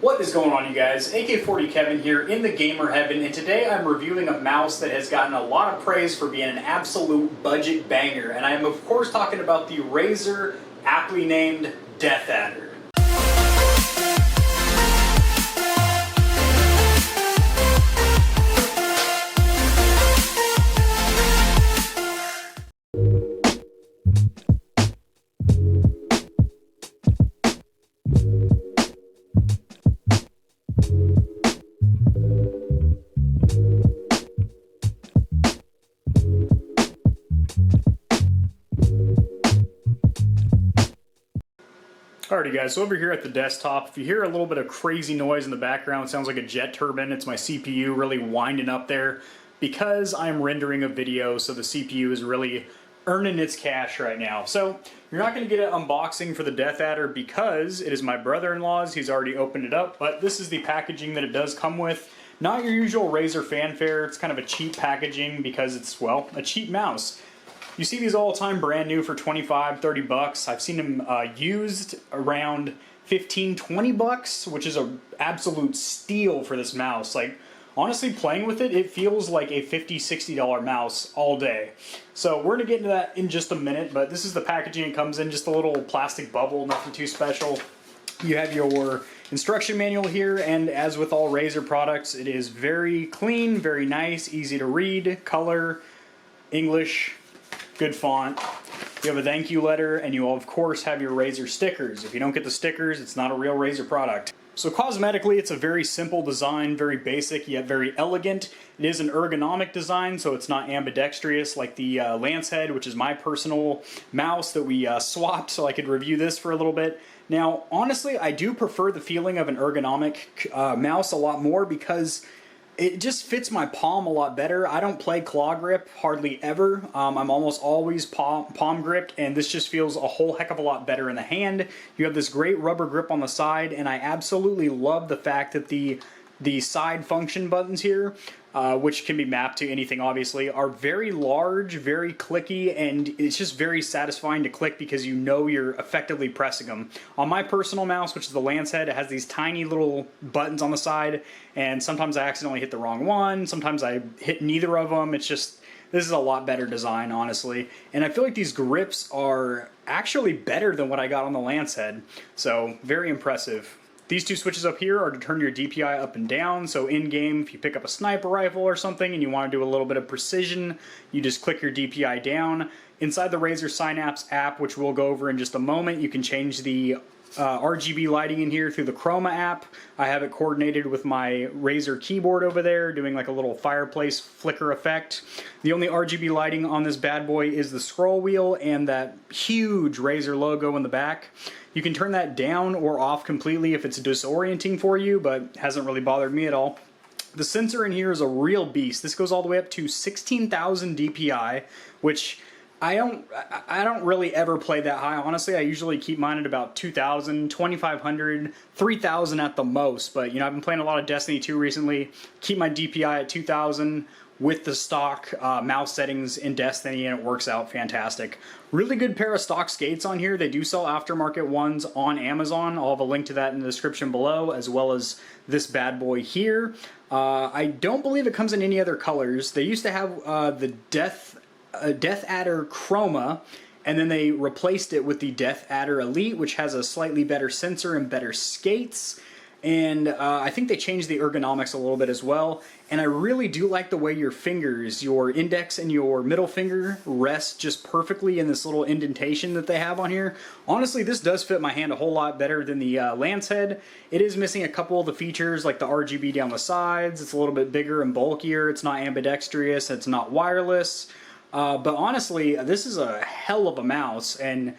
What is going on, you guys? AK40 Kevin here in the gamer heaven, and today I'm reviewing a mouse that has gotten a lot of praise for being an absolute budget banger, and I am of course talking about the Razer, aptly named Death Adder. Alrighty guys, so over here at the desktop, if you hear a little bit of crazy noise in the background, it sounds like a jet turbine. It's my CPU really winding up there because I'm rendering a video, so the CPU is really earning its cash right now. So you're not going to get an unboxing for the Death Adder because it is my brother-in-law's. He's already opened it up, but this is the packaging that it does come with. Not your usual Razer fanfare. It's kind of a cheap packaging because it's, well, a cheap mouse. You see these all the time brand new for 25, 30 bucks. I've seen them used around 15, 20 bucks, which is an absolute steal for this mouse. Like, honestly, playing with it, it feels like a $50, $60 mouse all day. So we're gonna get into that in just a minute, but this is the packaging it comes in, just a little plastic bubble, nothing too special. You have your instruction manual here, and as with all Razer products, it is very clean, very nice, easy to read, color, English, good font. You have a thank you letter, and you of course have your Razer stickers. If you don't get the stickers, it's not a real Razer product. So cosmetically, it's a very simple design, very basic yet very elegant. It is an ergonomic design, so it's not ambidextrous like the Lancehead, which is my personal mouse that we swapped so I could review this for a little bit. Now, honestly, I do prefer the feeling of an ergonomic mouse a lot more because it just fits my palm a lot better. I don't play claw grip hardly ever. I'm almost always palm gripped, and this just feels a whole heck of a lot better in the hand. You have this great rubber grip on the side, and I absolutely love the fact that the side function buttons here, which can be mapped to anything obviously, are very large, very clicky, and it's just very satisfying to click because you know you're effectively pressing them. On my personal mouse, which is the Lancehead, it has these tiny little buttons on the side, and sometimes I accidentally hit the wrong one, sometimes I hit neither of them. It's just, this is a lot better design, honestly. And I feel like these grips are actually better than what I got on the Lancehead, so very impressive. These two switches up here are to turn your DPI up and down, so in-game, if you pick up a sniper rifle or something and you want to do a little bit of precision, you just click your DPI down. Inside the Razer Synapse app, which we'll go over in just a moment, you can change the RGB lighting in here through the Chroma app. I have it coordinated with my Razer keyboard over there, doing like a little fireplace flicker effect. The only RGB lighting on this bad boy is the scroll wheel and that huge Razer logo in the back. You can turn that down or off completely if it's disorienting for you, but hasn't really bothered me at all. The sensor in here is a real beast. This goes all the way up to 16,000 DPI, which I don't really ever play that high. Honestly, I usually keep mine at about 2,000, 2,500, 3,000 at the most. But, you know, I've been playing a lot of Destiny 2 recently. Keep my DPI at 2,000 with the stock mouse settings in Destiny, and it works out fantastic. Really good pair of stock skates on here. They do sell aftermarket ones on Amazon. I'll have a link to that in the description below, as well as this bad boy here. I don't believe it comes in any other colors. They used to have the Death Adder Chroma, and then they replaced it with the Death Adder Elite, which has a slightly better sensor and better skates. And I think they changed the ergonomics a little bit as well. And I really do like the way your fingers, your index and your middle finger, rest just perfectly in this little indentation that they have on here. Honestly, this does fit my hand a whole lot better than the Lancehead. It is missing a couple of the features, like the RGB down the sides. It's a little bit bigger and bulkier. It's not ambidextrous. It's not wireless. But honestly, this is a hell of a mouse, and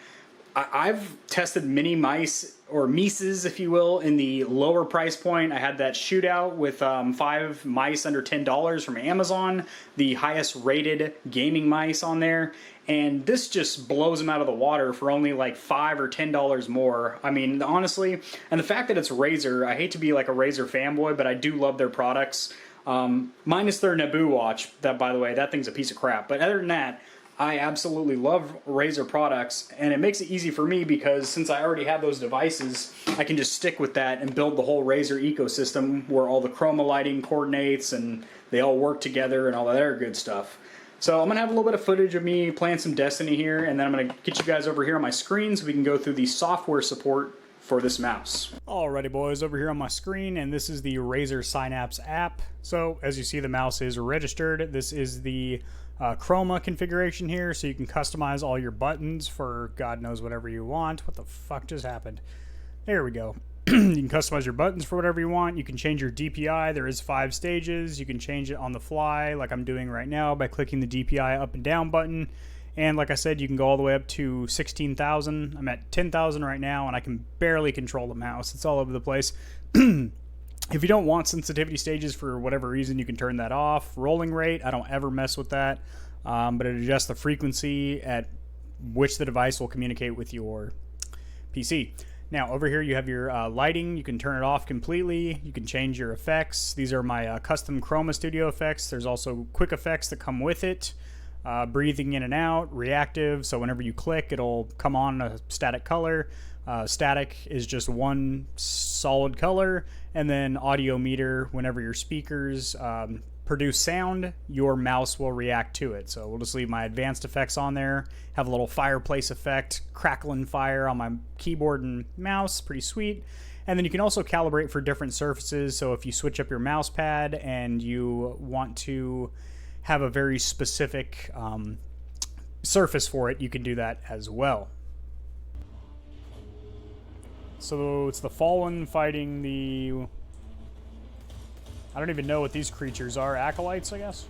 I've tested many mice, or mices if you will, in the lower price point. I had that shootout with 5 mice under $10 from Amazon, the highest rated gaming mice on there, and this just blows them out of the water for only like $5 or $10 more. I mean, honestly, and the fact that it's Razer, I hate to be like a Razer fanboy, but I do love their products. Minus their Naboo watch, that by the way, that thing's a piece of crap, but other than that, I absolutely love Razer products, and it makes it easy for me because since I already have those devices, I can just stick with that and build the whole Razer ecosystem where all the chroma lighting coordinates and they all work together and all that other good stuff. So I'm going to have a little bit of footage of me playing some Destiny here, and then I'm going to get you guys over here on my screen so we can go through the software support for this mouse. Alrighty boys, over here on my screen, and this is the Razer Synapse app. So as you see, the mouse is registered. This is the chroma configuration here, so you can customize all your buttons for God knows whatever you want. What the fuck just happened? There we go. You can customize your buttons for whatever you want. You can change your DPI. There is 5 stages. You can change it on the fly like I'm doing right now by clicking the DPI up and down button. And like I said, you can go all the way up to 16,000. I'm at 10,000 right now, and I can barely control the mouse. It's all over the place. If you don't want sensitivity stages for whatever reason, you can turn that off. Rolling rate, I don't ever mess with that. But it adjusts the frequency at which the device will communicate with your PC. Now, over here you have your lighting. You can turn it off completely. You can change your effects. These are my custom Chroma Studio effects. There's also quick effects that come with it. Breathing in and out, reactive, so whenever you click, it'll come on a static color. Static is just one solid color, and then audio meter, whenever your speakers produce sound, your mouse will react to it. So we'll just leave my advanced effects on there, have a little fireplace effect, crackling fire on my keyboard and mouse, pretty sweet. And then you can also calibrate for different surfaces, so if you switch up your mouse pad and you want to have a very specific surface for it, you can do that as well. So it's the Fallen fighting the... I don't even know what these creatures are. Acolytes, I guess?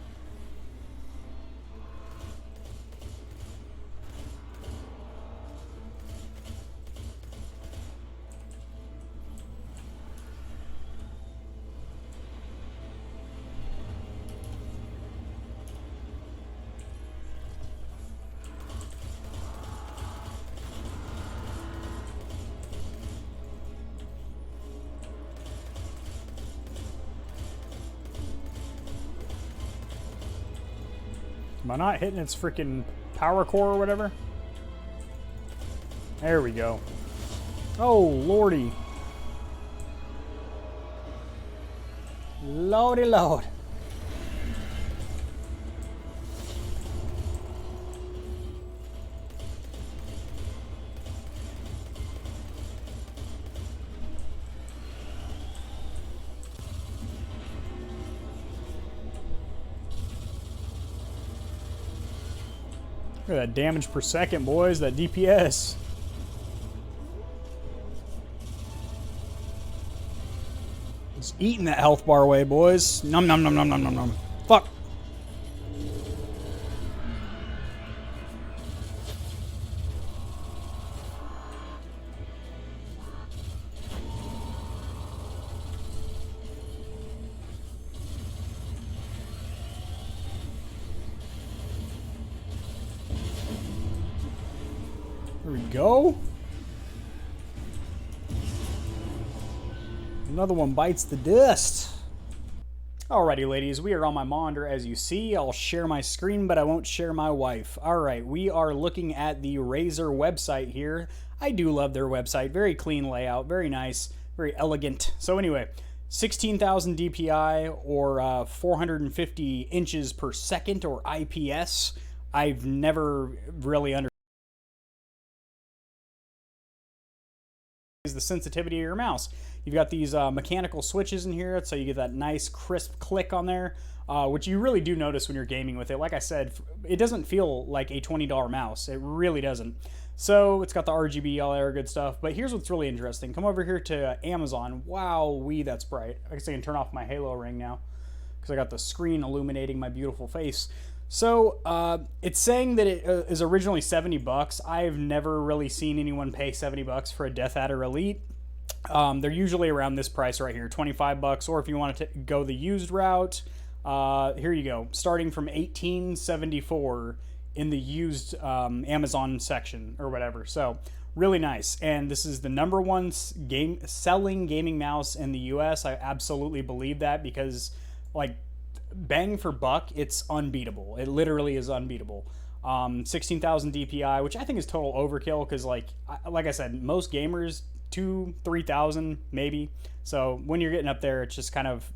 Am I not hitting its freaking power core or whatever? There we go. Oh, lordy. Lordy lord. Look at that damage per second, boys. That DPS. It's eating that health bar away, boys. Num num num num num num num. Fuck. There we go. Another one bites the dust. Alrighty, ladies, we are on my monitor as you see. I'll share my screen, but I won't share my wife. Alright, we are looking at the Razer website here. I do love their website. Very clean layout, very nice, very elegant. So anyway, 16,000 DPI or 450 inches per second or IPS. I've never really understood is the sensitivity of your mouse. You've got these mechanical switches in here, so you get that nice crisp click on there, which you really do notice when you're gaming with it. Like I said, it doesn't feel like a $20 mouse. It really doesn't. So it's got the RGB, all that good stuff. But here's what's really interesting. Come over here to Amazon. Wow-wee, that's bright. I guess I can turn off my Halo ring now because I got the screen illuminating my beautiful face. So it's saying that it is originally 70 bucks. I've never really seen anyone pay 70 bucks for a Death Adder Elite. They're usually around this price right here, 25 bucks. Or if you want to go the used route, here you go. Starting from $18.74 in the used Amazon section or whatever. So really nice. And this is the #1 selling gaming mouse in the US. I absolutely believe that because, like, bang for buck, it's unbeatable. It literally is unbeatable. 16,000 DPI, which I think is total overkill because, like I said, most gamers 2-3,000 maybe. So when you're getting up there, it's just kind of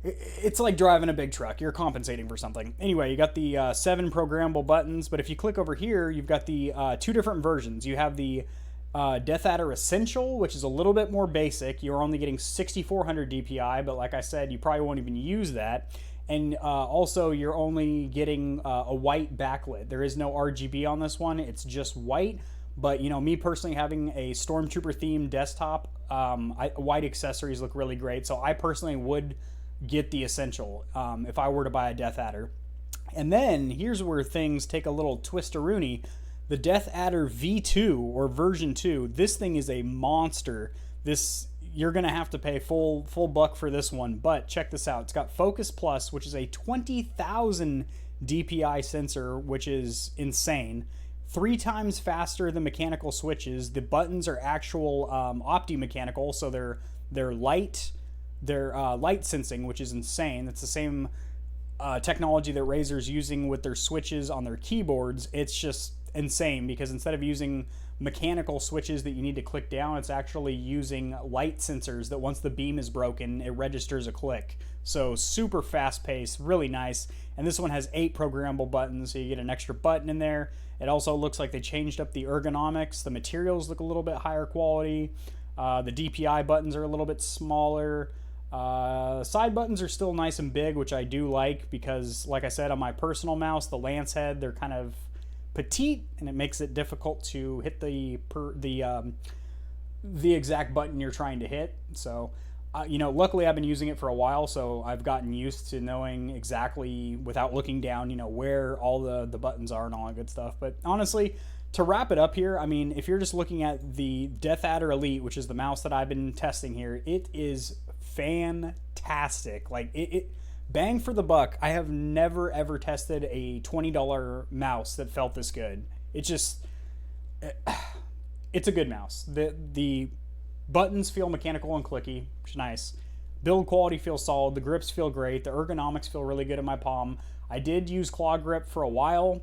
it's like driving a big truck. You're compensating for something. Anyway, you got the 7 programmable buttons, but if you click over here, you've got the 2 different versions. You have the Death Adder Essential, which is a little bit more basic. You're only getting 6,400 DPI, but like I said, you probably won't even use that. And also, you're only getting a white backlit. There is no RGB on this one. It's just white. But, me personally having a Stormtrooper themed desktop, white accessories look really great. So I personally would get the Essential if I were to buy a Death Adder. And then here's where things take a little twist-a-rooney. The Death Adder V2 or version 2, this thing is a monster. You're going to have to pay full buck for this one, but check this out. It's got Focus Plus, which is a 20,000 DPI sensor, which is insane. 3 times faster than mechanical switches. The buttons are actual opti-mechanical, so they're light. They're light sensing, which is insane. That's the same technology that Razer's using with their switches on their keyboards. It's just insane because instead of using mechanical switches that you need to click down, it's actually using light sensors that once the beam is broken, it registers a click. So super fast paced, really nice. And this one has 8 programmable buttons, so you get an extra button in there. It also looks like they changed up the ergonomics. The materials look a little bit higher quality. The DPI buttons are a little bit smaller. Side buttons are still nice and big, which I do like because, like I said, on my personal mouse, the Lance head, they're kind of petite, and it makes it difficult to hit the exact button you're trying to hit. So, luckily I've been using it for a while, so I've gotten used to knowing exactly, without looking down, where all the buttons are and all that good stuff. But honestly, to wrap it up here, I mean, if you're just looking at the Death Adder Elite, which is the mouse that I've been testing here, it is fantastic. Like, it bang for the buck. I have never ever tested a $20 mouse that felt this good. It's a good mouse. The buttons feel mechanical and clicky, which is nice. Build quality feels solid. The grips feel great. The ergonomics feel really good in my palm. I did use claw grip for a while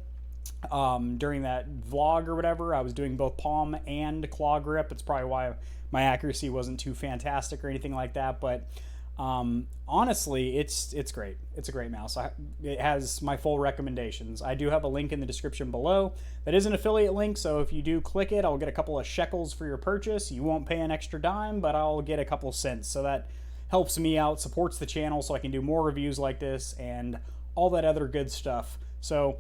during that vlog or whatever. I was doing both palm and claw grip. It's probably why my accuracy wasn't too fantastic or anything like that, but honestly, it's great. It's a great mouse. It has my full recommendations. I do have a link in the description below. That is an affiliate link, so if you do click it, I'll get a couple of shekels for your purchase. You won't pay an extra dime, but I'll get a couple cents. So that helps me out, supports the channel so I can do more reviews like this and all that other good stuff. So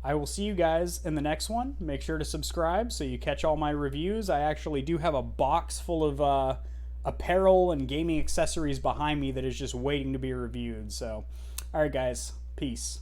I will see you guys in the next one. Make sure to subscribe so you catch all my reviews. I actually do have a box full of apparel and gaming accessories behind me that is just waiting to be reviewed. So, all right, guys, peace.